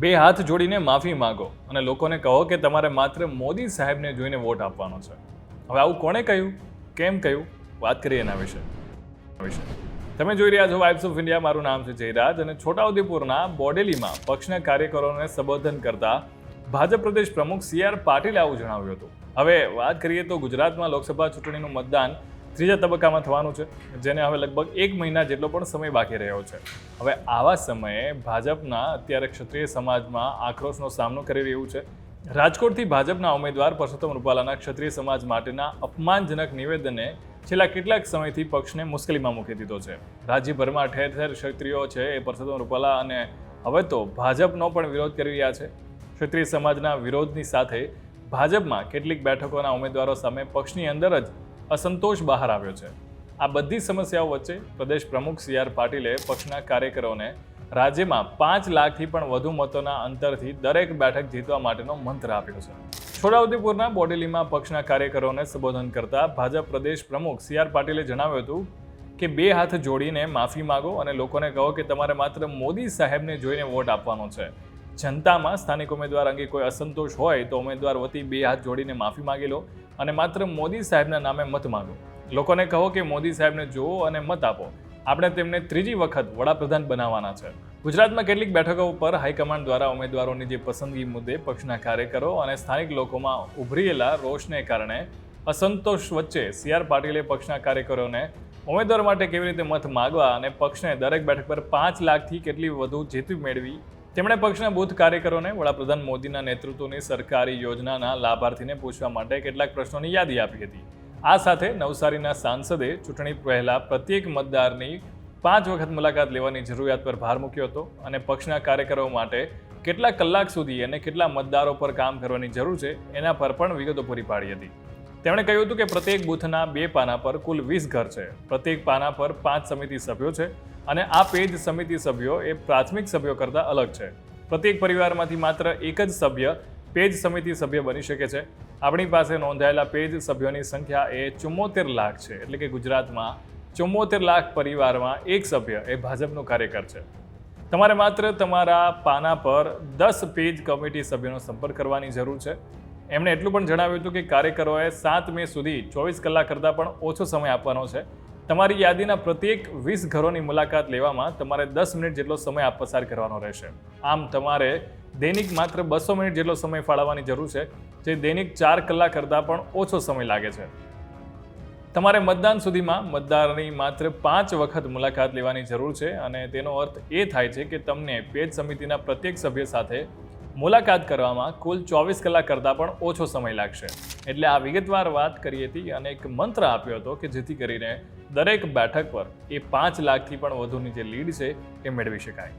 બે હાથ જોડીને માફી માંગો અને લોકોને કહો કે તમારે માત્ર મોદી સાહેબને જોઈને વોટ આપવાનો છે. હવે આવું કોણે કહ્યું, કેમ કહ્યું, વાત કરીએ એના વિશે. તમે જોઈ રહ્યા છો વાઇબ્સ ઓફ ઇન્ડિયા. મારું નામ છે જયરાજ અને છોટાઉદેપુરના બોડેલીમાં પક્ષના કાર્યકરોને સંબોધન કરતા ભાજપ પ્રદેશ પ્રમુખ સી.આર. પાટીલે આવું જણાવ્યું હતું. હવે વાત કરીએ તો ગુજરાતમાં લોકસભા ચૂંટણીનું મતદાન ત્રીજા તબક્કામાં થવાનું છે, જેને હવે લગભગ 1 મહિના જેટલો પણ સમય બાકી રહ્યો છે. હવે આવા સમયે ભાજપના અત્યારે ક્ષત્રિય સમાજમાં આક્રોશનો સામનો કરી રહ્યું છે. રાજકોટથી ભાજપના ઉમેદવાર પરસોત્તમ રૂપાલાના ક્ષત્રિય સમાજ માટેના અપમાનજનક નિવેદને છેલ્લા કેટલાક સમયથી પક્ષને મુશ્કેલીમાં મૂકી દીધો છે. રાજ્યભરમાં ઠેર ઠેર ક્ષત્રિયો છે એ પરસોત્તમ રૂપાલા અને હવે તો ભાજપનો પણ વિરોધ કરી રહ્યા છે. ક્ષત્રિય સમાજના વિરોધની સાથે ભાજપમાં કેટલીક બેઠકોના ઉમેદવારો સામે પક્ષની અંદર જ અસંતોષ બહાર આવ્યો છે. આ બધી સમસ્યાઓ વચ્ચે પ્રદેશ પ્રમુખ સી.આર. પાટીલે પક્ષના કાર્યકરોને રાજ્યમાં 5 લાખથી પણ વધુ મતોના અંતરથી દરેક બેઠક જીતવા માટેનો મંત્ર આપ્યો છે. છોટાઉદેપુરના બોડેલીમાં પક્ષના કાર્યકરોને સંબોધન કરતા ભાજપ પ્રદેશ પ્રમુખ સી.આર. પાટીલે જણાવ્યું હતું કે બે હાથ જોડીને માફી માંગો અને લોકોને કહો કે તમારે માત્ર મોદી સાહેબને જોઈને વોટ આપવાનો છે. જનતામાં સ્થાનિક ઉમેદવાર અંગે કોઈ અસંતોષ હોય તો ઉમેદવાર વતી બે હાથ જોડીને માફી માંગી લો અને માત્ર મોદી સાહેબના નામે મત માંગો. લોકોને કહો કે મોદી સાહેબને જુઓ અને મત આપો. આપણે તેમને ત્રીજી વખત વડાપ્રધાન બનાવવાના છે. ગુજરાતમાં કેટલીક બેઠકો ઉપર હાઈકમાન્ડ દ્વારા ઉમેદવારોની જે પસંદગી મુદ્દે પક્ષના કાર્યકરો અને સ્થાનિક લોકોમાં ઉભરેલા રોષને કારણે અસંતોષ વચ્ચે સી.આર. પાટીલે પક્ષના કાર્યકરોને ઉમેદવાર માટે કેવી રીતે મત માગવા અને પક્ષને દરેક બેઠક પર 5 લાખથી કેટલી વધુ જીત મેળવી. તેમણે પક્ષના બૂથ કાર્યકરોને વડાપ્રધાન મોદીના નેતૃત્વની સરકારી યોજનાના લાભાર્થીને પૂછવા માટે કેટલાક પ્રશ્નોની યાદી આપી હતી. આ સાથે નવસારીના સાંસદે ચૂંટણી પહેલા પ્રત્યેક મતદારની 5 વખત મુલાકાત લેવાની જરૂરિયાત પર ભાર મૂક્યો હતો અને પક્ષના કાર્યકરો માટે કેટલા કલાક સુધી અને કેટલા મતદારો પર કામ કરવાની જરૂર છે એના પર પણ વિગતો પૂરી પાડી હતી. તેમણે કહ્યું હતું કે પ્રત્યેક બૂથના 2 પાના પર કુલ 20 ઘર છે. પ્રત્યેક પાના પર 5 સમિતિ સભ્યો છે અને આ પેજ સમિતિ સભ્યો એ પ્રાથમિક સભ્યો કરતાં અલગ છે. પ્રત્યેક પરિવારમાંથી માત્ર એક જ સભ્ય પેજ સમિતિ સભ્ય બની શકે છે. આપણી પાસે નોંધાયેલા પેજ સભ્યોની સંખ્યા એ 74 લાખ છે. એટલે કે ગુજરાતમાં 74 લાખ પરિવારમાં એક સભ્ય એ ભાજપનું કાર્યકર છે. તમારે માત્ર તમારા પાના પર 10 પેજ કમિટી સભ્યોનો સંપર્ક કરવાની જરૂર છે. એમણે એટલું પણ જણાવ્યું હતું કે કાર્યકરોએ 7 મે સુધી 24 કલાક કરતાં પણ ઓછો સમય આપવાનો છે. તમારી યાદીના પ્રત્યેક 20 ઘરોની મુલાકાત લેવામાં તમારે 10 મિનિટ જેટલો સમય પસાર કરવાનો રહેશે. આમ તમારે દૈનિક માત્ર 200 મિનિટ જેટલો સમય ફાળવવાની જરૂર છે, જે દૈનિક 4 કલાક કરતાં પણ ઓછો સમય લાગે છે. તમારે મતદાન સુધીમાં મતદારની માત્ર 5 વખત મુલાકાત લેવાની જરૂર છે અને તેનો અર્થ એ થાય છે કે તમને પેજ સમિતિના પ્રત્યેક સભ્ય સાથે મુલાકાત કરવામાં કુલ 24 કલાક કરતાં પણ ઓછો સમય લાગશે. એટલે આ વિગતવાર વાત કરી હતી અને એક મંત્ર આપ્યો હતો કે જેથી કરીને દરેક બેઠક પર એ 5 લાખથી પણ વધુની જે લીડ છે એ મેળવી શકાય.